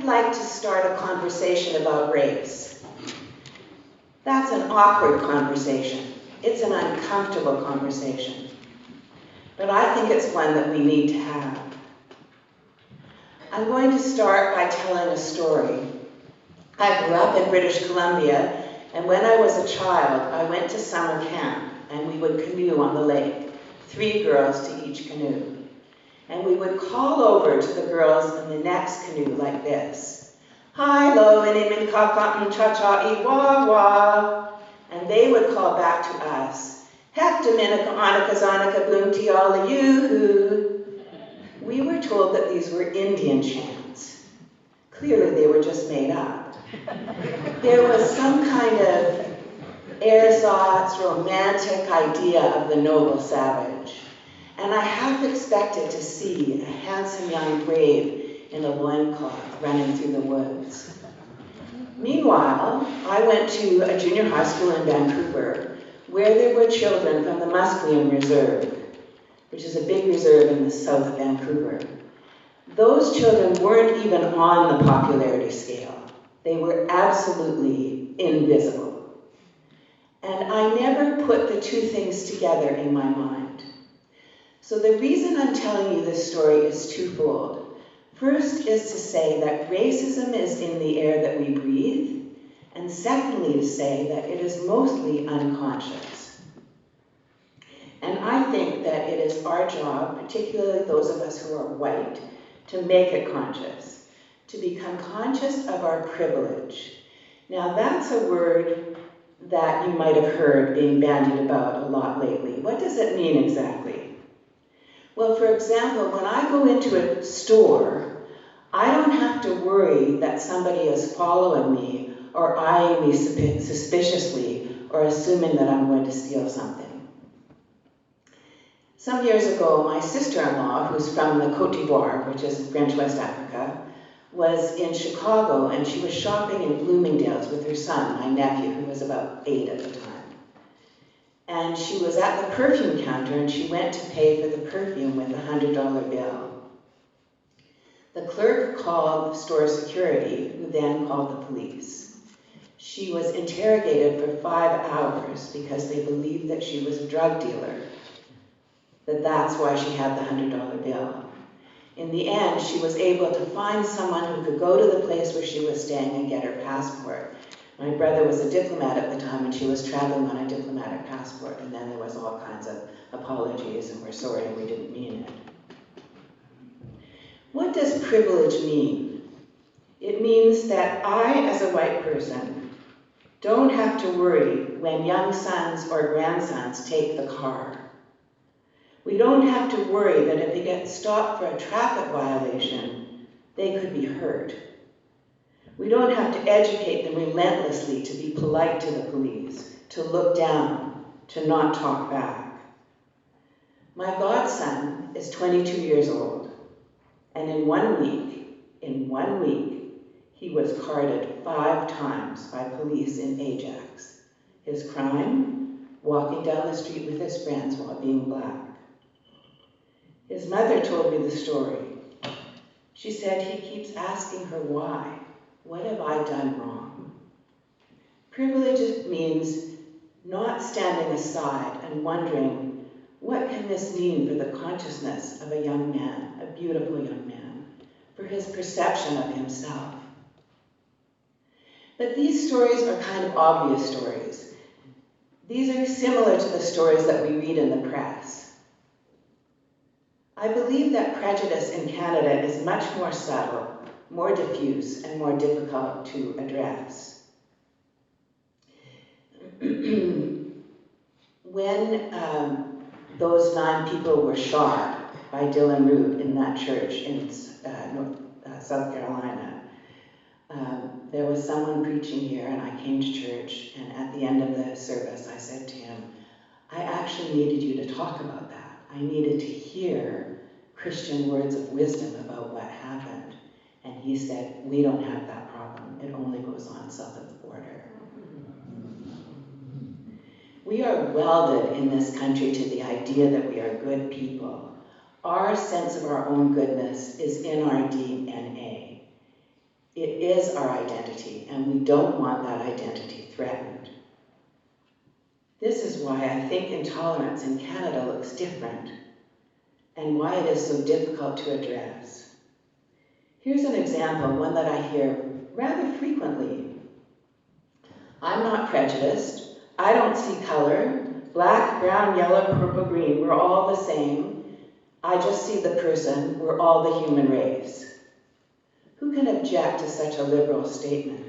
I'd like to start a conversation about race. That's an awkward conversation. It's an uncomfortable conversation. But I think it's one that we need to have. I'm going to start by telling a story. I grew up in British Columbia, and when I was a child, I went to summer camp, and we would canoe on the lake, 3 girls to each canoe. And we would call over to the girls in the next canoe like this. Hi, lo, inimin kakam cha-cha, iwa-wa. And they would call back to us. Hek dominica anika zanika boom tiala yoo-hoo. We were told that these were Indian chants. Clearly they were just made up. There was some kind of ersatz romantic idea of the noble savage. And I half expected to see a handsome young brave in a loincloth running through the woods. Meanwhile, I went to a junior high school in Vancouver where there were children from the Musqueam Reserve, which is a big reserve in the south of Vancouver. Those children weren't even on the popularity scale. They were absolutely invisible. And I never put the two things together in my mind. So the reason I'm telling you this story is twofold. First is to say that racism is in the air that we breathe, and secondly to say that it is mostly unconscious. And I think that it is our job, particularly those of us who are white, to make it conscious, to become conscious of our privilege. Now that's a word that you might have heard being bandied about a lot lately. What does it mean exactly? Well, for example, when I go into a store, I don't have to worry that somebody is following me or eyeing me suspiciously or assuming that I'm going to steal something. Some years ago, my sister-in-law, who's from the Côte d'Ivoire, which is French West Africa, was in Chicago, and she was shopping in Bloomingdale's with her son, my nephew, who was about 8 at the time. And she was at the perfume counter, and she went to pay for the perfume with a $100 bill. The clerk called store security, who then called the police. She was interrogated for 5 hours because they believed that she was a drug dealer, that's why she had the $100 bill. In the end, she was able to find someone who could go to the place where she was staying and get her passport. My brother was a diplomat at the time, and she was traveling on a diplomatic passport, and then there was all kinds of apologies, and we're sorry, we didn't mean it. What does privilege mean? It means that I, as a white person, don't have to worry when young sons or grandsons take the car. We don't have to worry that if they get stopped for a traffic violation, they could be hurt. We don't have to educate them relentlessly to be polite to the police, to look down, to not talk back. My godson is 22 years old, and in one week, he was carded 5 times by police in Ajax. His crime, walking down the street with his friends while being black. His mother told me the story. She said he keeps asking her why. What have I done wrong? Privilege means not standing aside and wondering, what can this mean for the consciousness of a young man, a beautiful young man, for his perception of himself? But these stories are kind of obvious stories. These are similar to the stories that we read in the press. I believe that prejudice in Canada is much more subtle, more diffuse, and more difficult to address. When those 9 people were shot by Dylan Root in that church in South Carolina, there was someone preaching here, and I came to church, and at the end of the service, I said to him, I actually needed you to talk about that. I needed to hear Christian words of wisdom about what happened. And he said, we don't have that problem. It only goes on south of the border. We are welded in this country to the idea that we are good people. Our sense of our own goodness is in our DNA. It is our identity, and we don't want that identity threatened. This is why I think intolerance in Canada looks different, and why it is so difficult to address. Here's an example, one that I hear rather frequently. I'm not prejudiced. I don't see color. Black, brown, yellow, purple, green, we're all the same. I just see the person. We're all the human race. Who can object to such a liberal statement?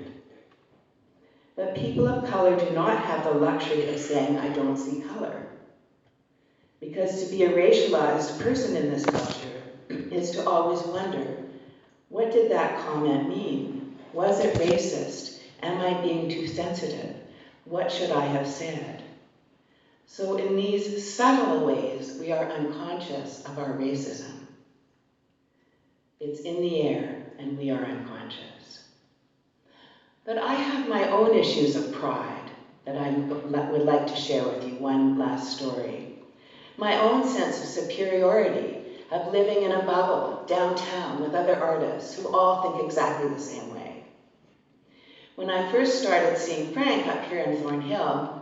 But people of color do not have the luxury of saying, I don't see color. Because to be a racialized person in this culture is to always wonder, what did that comment mean? Was it racist? Am I being too sensitive? What should I have said? So in these subtle ways, we are unconscious of our racism. It's in the air, and we are unconscious. But I have my own issues of pride that I would like to share with you. One last story. My own sense of superiority, of living in a bubble downtown with other artists who all think exactly the same way. When I first started seeing Frank up here in Thornhill,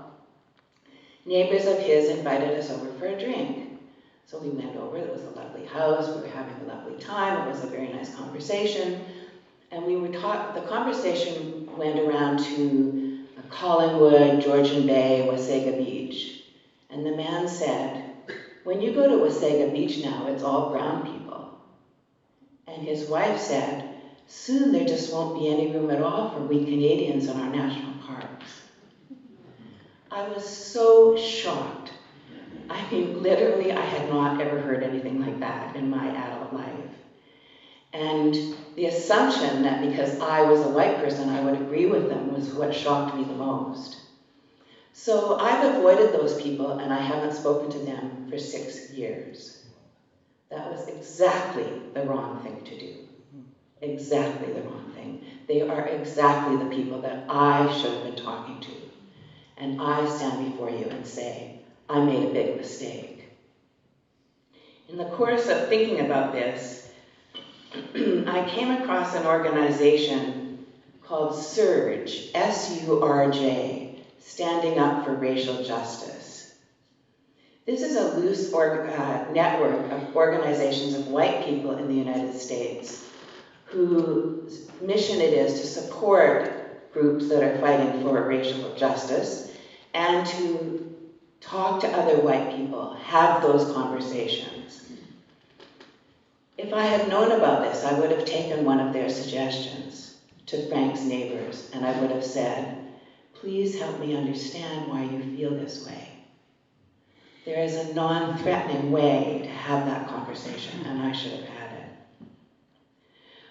neighbors of his invited us over for a drink. So we went over. It was a lovely house. We were having a lovely time. It was a very nice conversation. And the conversation went around to Collingwood, Georgian Bay, Wasaga Beach. And the man said, when you go to Wasaga Beach now, it's all brown people. And his wife said, soon there just won't be any room at all for we Canadians in our national parks. I was so shocked. I mean, literally, I had not ever heard anything like that in my adult life. And the assumption that because I was a white person, I would agree with them was what shocked me the most. So I've avoided those people, and I haven't spoken to them for 6 years. That was exactly the wrong thing to do. Exactly the wrong thing. They are exactly the people that I should have been talking to. And I stand before you and say, I made a big mistake. In the course of thinking about this, I came across an organization called SURJ, S-U-R-J, Standing Up for Racial Justice. This is a loose network of organizations of white people in the United States whose mission it is to support groups that are fighting for racial justice and to talk to other white people, have those conversations. If I had known about this, I would have taken one of their suggestions to Frank's neighbors, and I would have said, please help me understand why you feel this way. There is a non-threatening way to have that conversation, and I should have had it.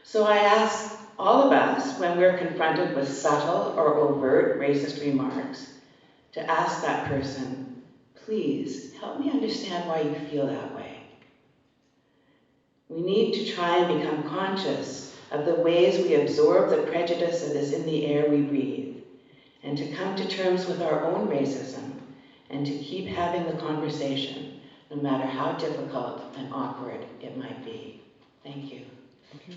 So I ask all of us, when we're confronted with subtle or overt racist remarks, to ask that person, please help me understand why you feel that way. We need to try and become conscious of the ways we absorb the prejudice that is in the air we breathe, and to come to terms with our own racism, and to keep having the conversation, no matter how difficult and awkward it might be. Thank you. Thank you.